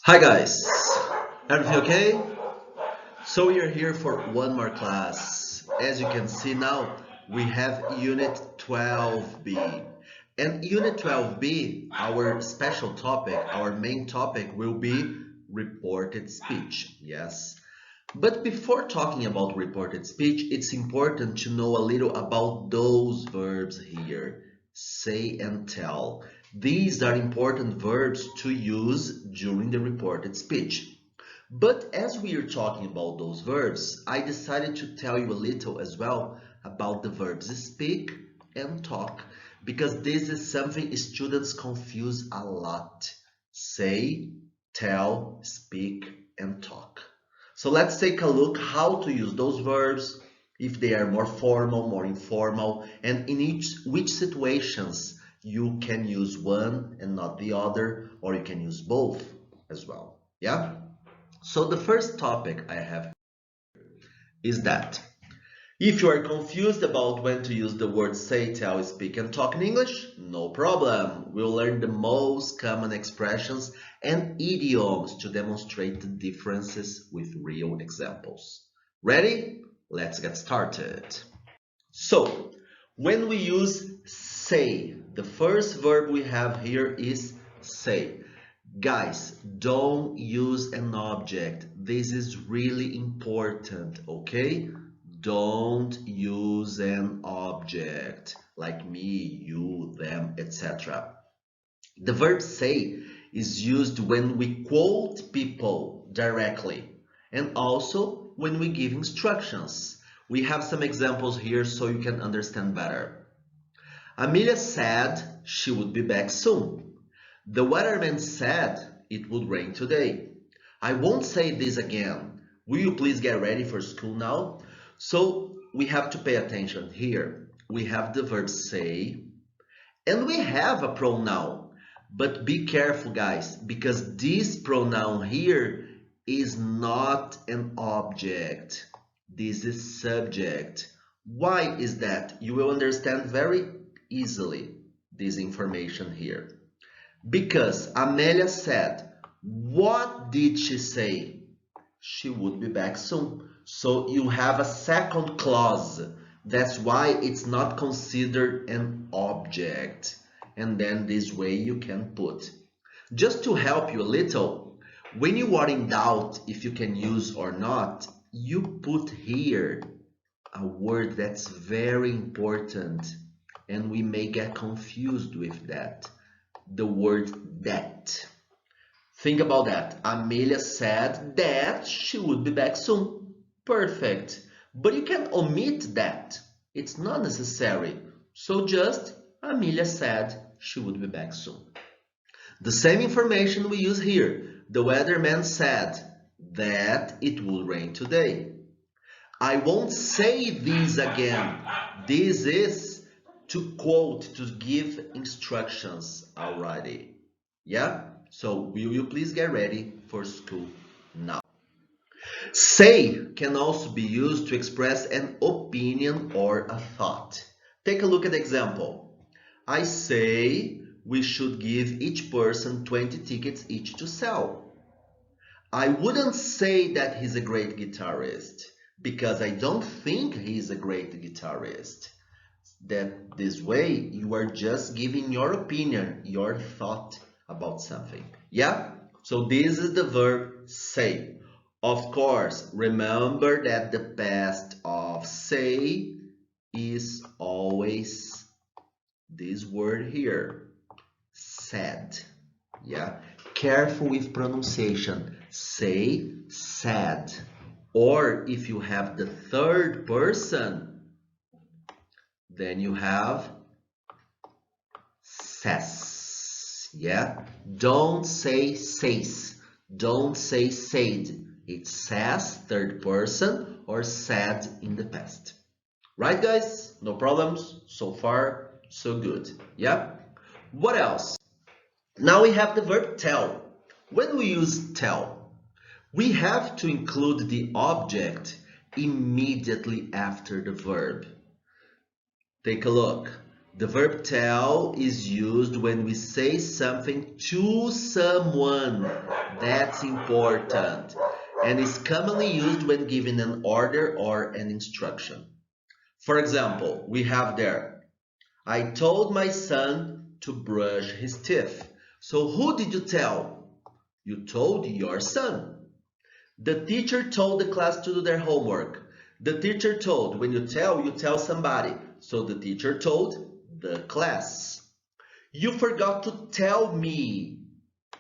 Hi guys, everything okay? So we are here for one more class. As you can see now, we have Unit 12B. And Unit 12B, our special topic, our main topic will be reported speech, yes? But before talking about reported speech, it's important to know a little about those verbs here, say and tell. These are important verbs to use during the reported speech. But as we are talking about those verbs, I decided to tell you a little as well about the verbs speak and talk, because this is something students confuse a lot. Say, tell, speak, and talk. So let's take a look how to use those verbs, if they are more formal, more informal, and in which situations you can use one and not the other, or you can use both as well. Yeah? So the first topic I have is that if you are confused about when to use the words say, tell, speak, and talk in English, no problem. We'll learn the most common expressions and idioms to demonstrate the differences with real examples. Ready? Let's get started. So, when we use say, the first verb we have here is say. Guys, don't use an object. This is really important, okay? Don't use an object like me, you, them, etc. The verb say is used when we quote people directly and also when we give instructions. We have some examples here so you can understand better. Amelia said she would be back soon. The weatherman said it would rain today. I won't say this again. Will you please get ready for school now? So we have to pay attention here. We have the verb say and we have a pronoun. But be careful, guys, because this pronoun here is not an object. This is subject. Why is that? You will understand very easily this information here. Because Amelia said, what did she say? She would be back soon. So you have a second clause. That's why it's not considered an object. And then this way you can put. Just to help you a little, when you are in doubt if you can use or not, you put here a word that's very important and we may get confused with that. The word that. Think about that. Amelia said that she would be back soon. Perfect. But you can omit that. It's not necessary. So just Amelia said she would be back soon. The same information we use here. The weatherman said that it will rain today. I won't say this again. This is to quote, to give instructions already. Yeah? So will you please get ready for school now? Say can also be used to express an opinion or a thought. Take a look at the example. I say we should give each person 20 tickets each to sell. I wouldn't say that he's a great guitarist because I don't think he's a great guitarist. That this way you are just giving your opinion, your thought about something. Yeah? So this is the verb say. Of course, remember that the past of say is always this word here, said. Yeah? Careful with pronunciation. Say, said. Or if you have the third person, then you have says. Yeah? Don't say says. Don't say said. It says, third person, or said in the past. Right, guys? No problems? So far, so good. Yeah? What else? Now we have the verb tell. When we use tell, we have to include the object immediately after the verb. Take a look. The verb tell is used when we say something to someone that's important and is commonly used when giving an order or an instruction. For example, we have there, I told my son to brush his teeth. So who did you tell? You told your son. The teacher told the class to do their homework. The teacher told. When you tell somebody. So the teacher told the class. You forgot to tell me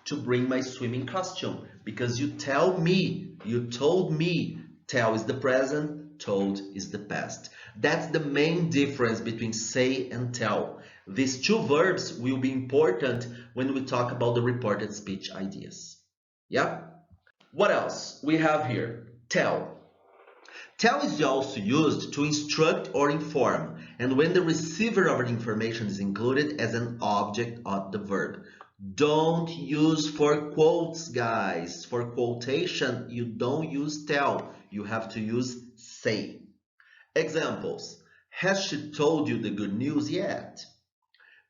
to bring my swimming costume because you tell me, you told me. Tell is the present, told is the past. That's the main difference between say and tell. These two verbs will be important when we talk about the reported speech ideas. Yeah? What else we have here? Tell. Tell is also used to instruct or inform, and when the receiver of the information is included as an object of the verb. Don't use for quotes, guys. For quotation, you don't use tell. You have to use say. Examples. Has she told you the good news yet?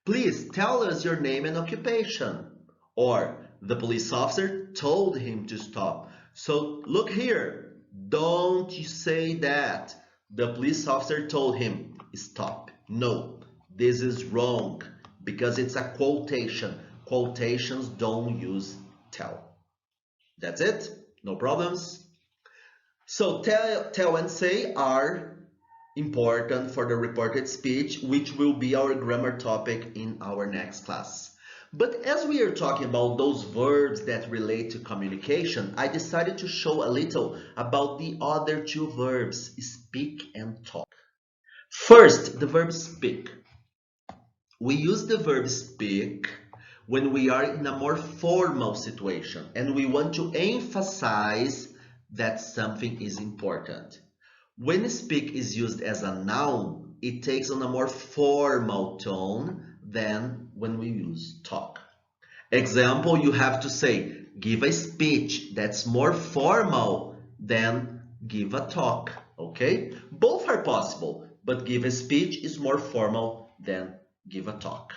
Please tell us your name and occupation. Or the police officer told him to stop. So look here, don't you say that. The police officer told him, stop. No, this is wrong because it's a quotation. Quotations don't use tell. That's it, no problems. So tell and say are important for the reported speech, which will be our grammar topic in our next class. But as we are talking about those verbs that relate to communication, I decided to show a little about the other two verbs, speak and talk. First, the verb speak. We use the verb speak when we are in a more formal situation and we want to emphasize that something is important. When speak is used as a noun, it takes on a more formal tone than when we use talk. Example, you have to say, give a speech. That's more formal than give a talk, okay? Both are possible, but give a speech is more formal than give a talk.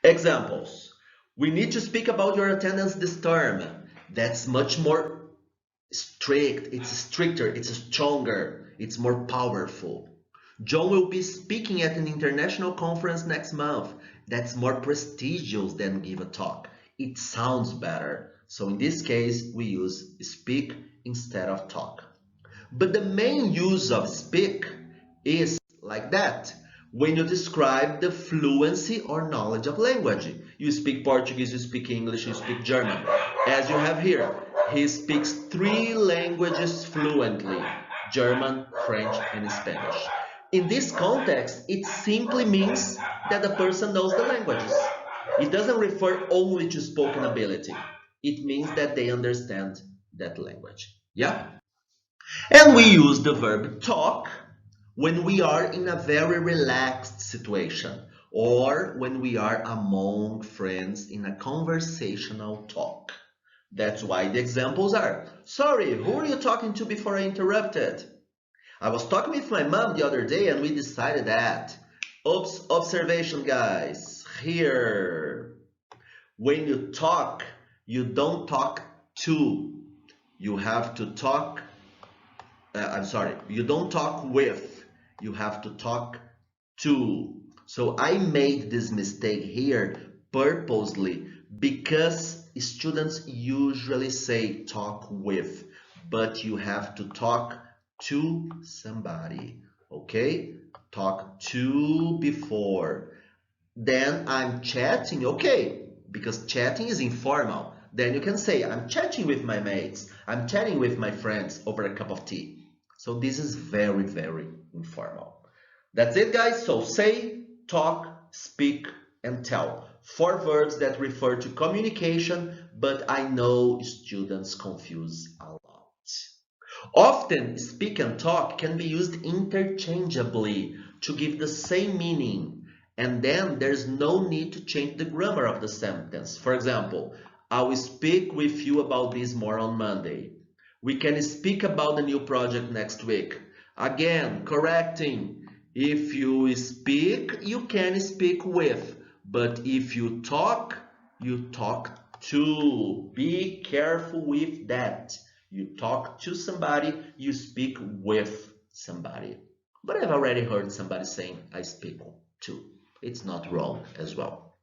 Examples, we need to speak about your attendance this term. That's much more strict, it's stricter, it's stronger, it's more powerful. John will be speaking at an international conference next month. That's more prestigious than give a talk. It sounds better. So in this case, we use speak instead of talk. But the main use of speak is like that. When you describe the fluency or knowledge of language. You speak Portuguese, you speak English, you speak German. As you have here, he speaks 3 languages fluently, German, French, and Spanish. In this context, it simply means that the person knows the languages. It doesn't refer only to spoken ability. It means that they understand that language. Yeah? And we use the verb talk when we are in a very relaxed situation or when we are among friends in a conversational talk. That's why the examples are, sorry, who are you talking to before I interrupted? I was talking with my mom the other day and we decided that. Oops, observation guys, here. When you talk, you don't talk to. You have to talk, you don't talk with. You have to talk to. So I made this mistake here purposely because students usually say talk with, but you have to talk to somebody, okay? Talk to before. Then I'm chatting, okay, because chatting is informal. Then you can say, I'm chatting with my mates, I'm chatting with my friends over a cup of tea. So this is very, very informal. That's it, guys. So say, talk, speak, and tell. 4 verbs that refer to communication, but I know students confuse a lot. Often, speak and talk can be used interchangeably to give the same meaning, and then there's no need to change the grammar of the sentence. For example, I will speak with you about this more on Monday. We can speak about the new project next week. Again, correcting. If you speak, you can speak with. But if you talk to. Be careful with that. You talk to somebody, you speak with somebody. But I've already heard somebody saying, I speak to. It's not wrong as well.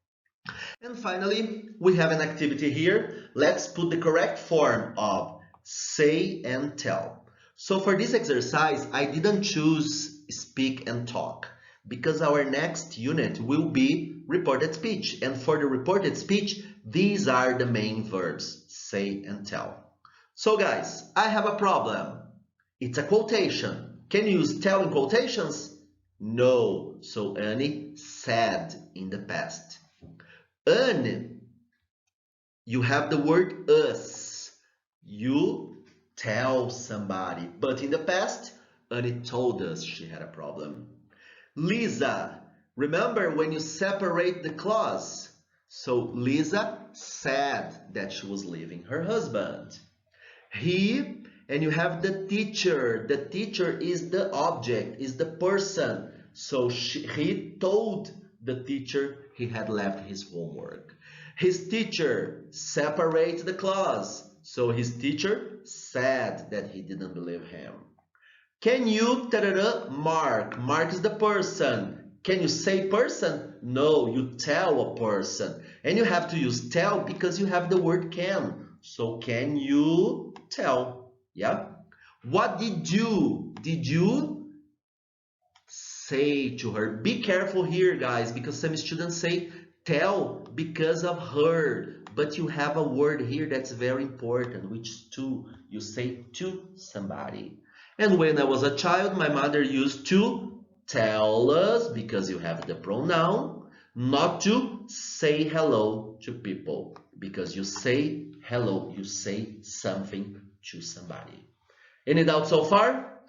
And finally, we have an activity here. Let's put the correct form of say and tell. So for this exercise, I didn't choose speak and talk because our next unit will be reported speech. And for the reported speech, these are the main verbs, say and tell. So guys, I have a problem. It's a quotation. Can you use tell in quotations? No. So Annie said in the past. An, you have the word us. You tell somebody. But in the past, Annie told us she had a problem. Lisa, remember when you separate the clause? So Lisa said that she was leaving her husband. He, and you have the teacher. The teacher is the object, is the person. So he told the teacher he had left his homework. His teacher, separate the clause. So his teacher said that he didn't believe him. Can you mark? Mark is the person. Can you say person? No, you tell a person. And you have to use tell because you have the word can. So can you tell? Yeah. What did you say to her? Be careful here, guys, because some students say tell because of her. But you have a word here that's very important, which is to. You say to somebody. And when I was a child, my mother used to tell us, because you have the pronoun, not to say hello to people. Because you say hello, you say something to somebody. Any doubt so far?